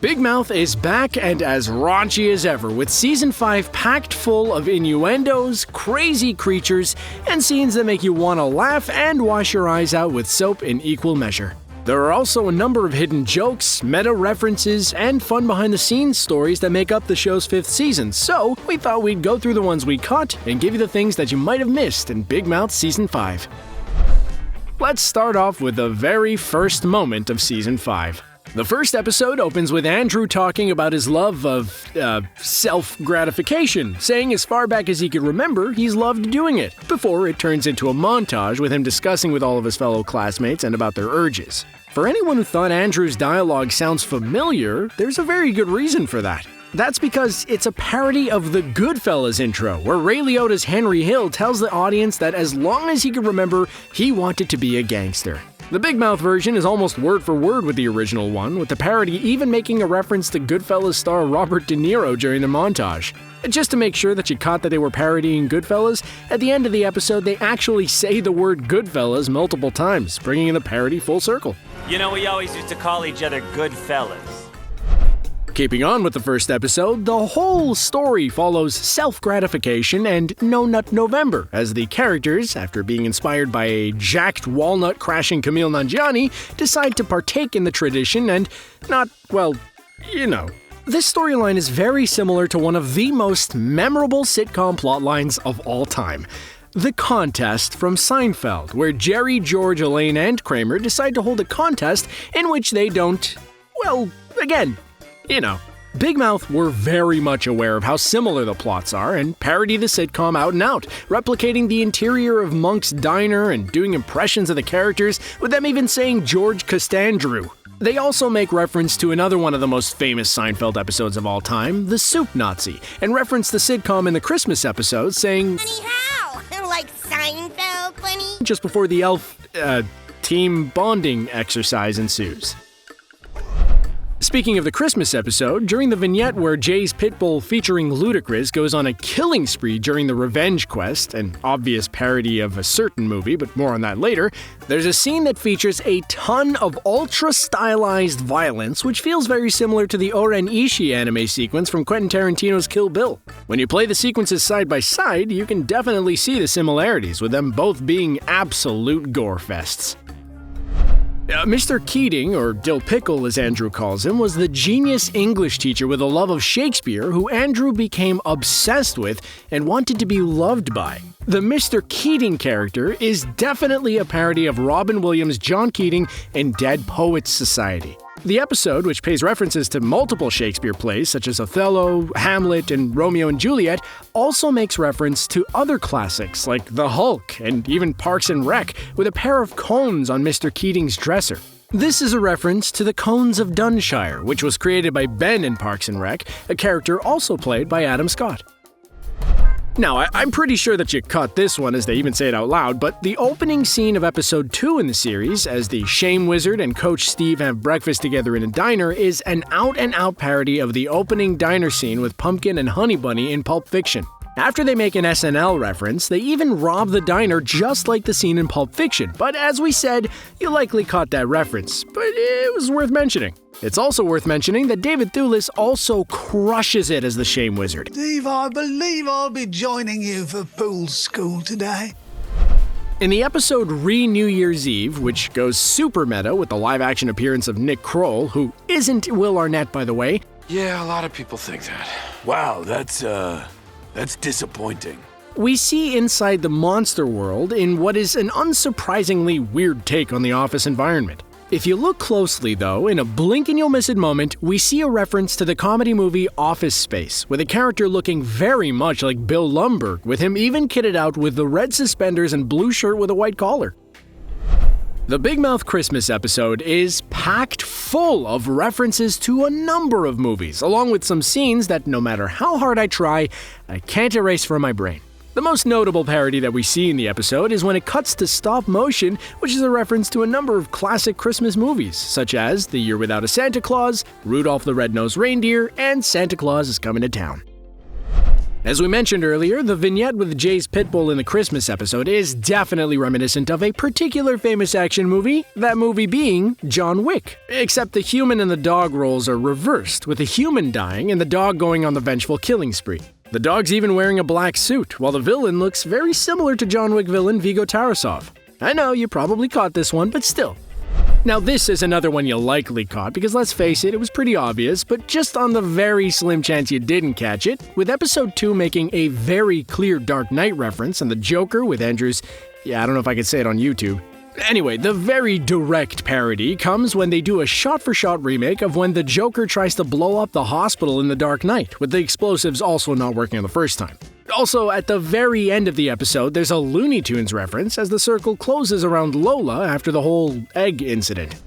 Big Mouth is back and as raunchy as ever, with Season 5 packed full of innuendos, crazy creatures, and scenes that make you want to laugh and wash your eyes out with soap in equal measure. There are also a number of hidden jokes, meta references, and fun behind-the-scenes stories that make up the show's 5th season, so we thought we'd go through the ones we caught and give you the things that you might have missed in Big Mouth Season 5. Let's start off with the very first moment of Season 5. The first episode opens with Andrew talking about his love of, self-gratification, saying as far back as he could remember, he's loved doing it, before it turns into a montage with him discussing with all of his fellow classmates and about their urges. For anyone who thought Andrew's dialogue sounds familiar, there's a very good reason for that. That's because it's a parody of the Goodfellas intro, where Ray Liotta's Henry Hill tells the audience that as long as he could remember, he wanted to be a gangster. The Big Mouth version is almost word for word with the original one, with the parody even making a reference to Goodfellas star Robert De Niro during the montage. Just to make sure that you caught that they were parodying Goodfellas, at the end of the episode they actually say the word Goodfellas multiple times, bringing the parody full circle. You know, we always used to call each other Goodfellas. Keeping on with the first episode, the whole story follows self-gratification and No Nut November, as the characters, after being inspired by a jacked walnut-crashing Kumail Nanjiani, decide to partake in the tradition and not, well, you know. This storyline is very similar to one of the most memorable sitcom plotlines of all time. The Contest from Seinfeld, where Jerry, George, Elaine, and Kramer decide to hold a contest in which they don't, well, again, you know. Big Mouth were very much aware of how similar the plots are and parody the sitcom out and out, replicating the interior of Monk's diner and doing impressions of the characters, with them even saying George Costandrew. They also make reference to another one of the most famous Seinfeld episodes of all time, the Soup Nazi, and reference the sitcom in the Christmas episode, saying, "Funny how? Like Seinfeld funny?" just before the elf, team bonding exercise ensues. Speaking of the Christmas episode, during the vignette where Jay's Pitbull featuring Ludacris goes on a killing spree during the Revenge Quest, an obvious parody of a certain movie, but more on that later, there's a scene that features a ton of ultra-stylized violence, which feels very similar to the Oren Ishii anime sequence from Quinten Tarantino's Kill Bill. When you play the sequences side by side, you can definitely see the similarities, with them both being absolute gore fests. Mr. Keating, or Dill Pickle as Andrew calls him, was the genius English teacher with a love of Shakespeare who Andrew became obsessed with and wanted to be loved by. The Mr. Keating character is definitely a parody of Robin Williams' John Keating in Dead Poets Society. The episode, which pays references to multiple Shakespeare plays such as Othello, Hamlet, and Romeo and Juliet, also makes reference to other classics like The Hulk and even Parks and Rec, with a pair of cones on Mr. Keating's dresser. This is a reference to the Cones of Dunshire, which was created by Ben in Parks and Rec, a character also played by Adam Scott. Now, I'm pretty sure that you caught this one as they even say it out loud, but the opening scene of episode 2 in the series, as the Shame Wizard and Coach Steve have breakfast together in a diner, is an out-and-out parody of the opening diner scene with Pumpkin and Honey Bunny in Pulp Fiction. After they make an SNL reference, they even rob the diner just like the scene in Pulp Fiction, but as we said, you likely caught that reference, but it was worth mentioning. It's also worth mentioning that David Thewlis also crushes it as the Shame Wizard. Steve, I believe I'll be joining you for pool school today. In the episode Re-New Year's Eve, which goes super meta with the live-action appearance of Nick Kroll, who isn't Will Arnett by the way. Yeah, a lot of people think that. Wow, that's disappointing. We see inside the monster world in what is an unsurprisingly weird take on the office environment. If you look closely, though, in a blink and you'll miss it moment, we see a reference to the comedy movie Office Space, with a character looking very much like Bill Lumbergh, with him even kitted out with the red suspenders and blue shirt with a white collar. The Big Mouth Christmas episode is packed full of references to a number of movies, along with some scenes that, no matter how hard I try, I can't erase from my brain. The most notable parody that we see in the episode is when it cuts to stop motion, which is a reference to a number of classic Christmas movies, such as The Year Without a Santa Claus, Rudolph the Red-Nosed Reindeer, and Santa Claus is Coming to Town. As we mentioned earlier, the vignette with Jay's Pitbull in the Christmas episode is definitely reminiscent of a particular famous action movie, that movie being John Wick. Except the human and the dog roles are reversed, with the human dying and the dog going on the vengeful killing spree. The dog's even wearing a black suit, while the villain looks very similar to John Wick villain Viggo Tarasov. I know you probably caught this one, but still. Now this is another one you likely caught because let's face it, it was pretty obvious, but just on the very slim chance you didn't catch it, with episode 2 making a very clear Dark Knight reference and the Joker with Andrew's, I don't know if I could say it on YouTube. Anyway, the very direct parody comes when they do a shot-for-shot remake of when the Joker tries to blow up the hospital in The Dark Knight, with the explosives also not working on the first time. Also, at the very end of the episode, there's a Looney Tunes reference as the circle closes around Lola after the whole egg incident.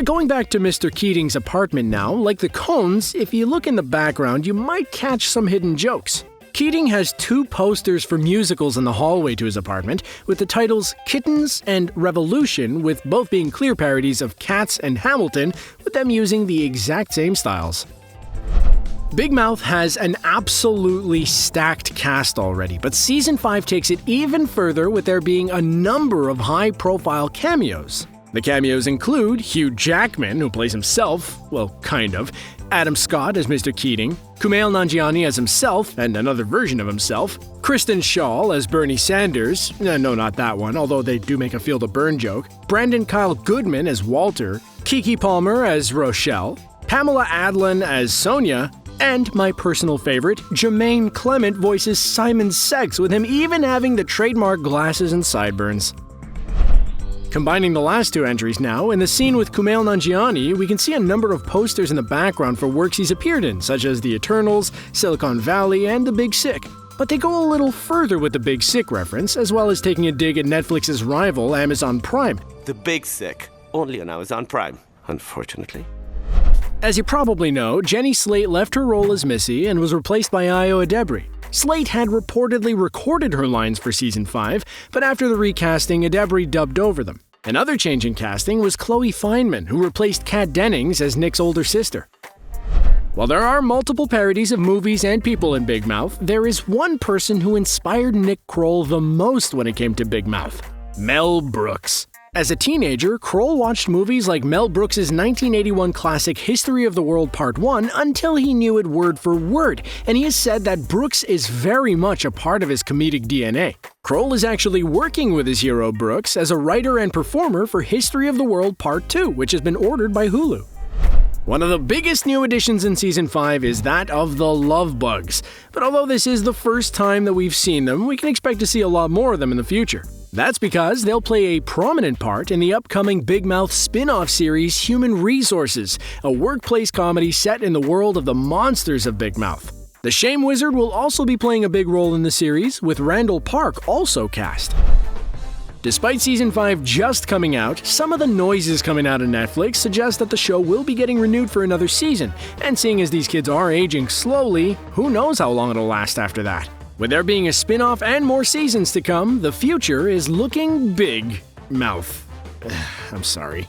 Going back to Mr. Keating's apartment now, like the Coens, if you look in the background, you might catch some hidden jokes. Keating has 2 posters for musicals in the hallway to his apartment, with the titles Kittens and Revolution, with both being clear parodies of Cats and Hamilton, with them using the exact same styles. Big Mouth has an absolutely stacked cast already, but Season 5 takes it even further with there being a number of high-profile cameos. The cameos include Hugh Jackman, who plays himself, well, kind of, Adam Scott as Mr. Keating, Kumail Nanjiani as himself, and another version of himself, Kristen Schaal as Bernie Sanders, no, not that one, although they do make a Feel the Burn joke, Brandon Kyle Goodman as Walter, Keke Palmer as Rochelle, Pamela Adlon as Sonia, and my personal favorite, Jermaine Clement voices Simon Seggs, with him even having the trademark glasses and sideburns. Combining the last 2 entries now, in the scene with Kumail Nanjiani, we can see a number of posters in the background for works he's appeared in, such as The Eternals, Silicon Valley, and The Big Sick. But they go a little further with the Big Sick reference, as well as taking a dig at Netflix's rival, Amazon Prime. The Big Sick, only on Amazon Prime, unfortunately. As you probably know, Jenny Slate left her role as Missy and was replaced by Ayo Edebiri. Slate had reportedly recorded her lines for Season 5, but after the recasting, Edebiri dubbed over them. Another change in casting was Chloe Fineman, who replaced Kat Dennings as Nick's older sister. While there are multiple parodies of movies and people in Big Mouth, there is one person who inspired Nick Kroll the most when it came to Big Mouth: Mel Brooks. As a teenager, Kroll watched movies like Mel Brooks' 1981 classic History of the World Part 1 until he knew it word for word, and he has said that Brooks is very much a part of his comedic DNA. Kroll is actually working with his hero Brooks as a writer and performer for History of the World Part 2, which has been ordered by Hulu. One of the biggest new additions in Season 5 is that of the Love Bugs, but although this is the first time that we've seen them, we can expect to see a lot more of them in the future. That's because they'll play a prominent part in the upcoming Big Mouth spin-off series Human Resources, a workplace comedy set in the world of the monsters of Big Mouth. The Shame Wizard will also be playing a big role in the series, with Randall Park also cast. Despite Season 5 just coming out, some of the noises coming out of Netflix suggest that the show will be getting renewed for another season, and seeing as these kids are aging slowly, who knows how long it'll last after that. With there being a spin-off and more seasons to come, the future is looking Big Mouth. I'm sorry.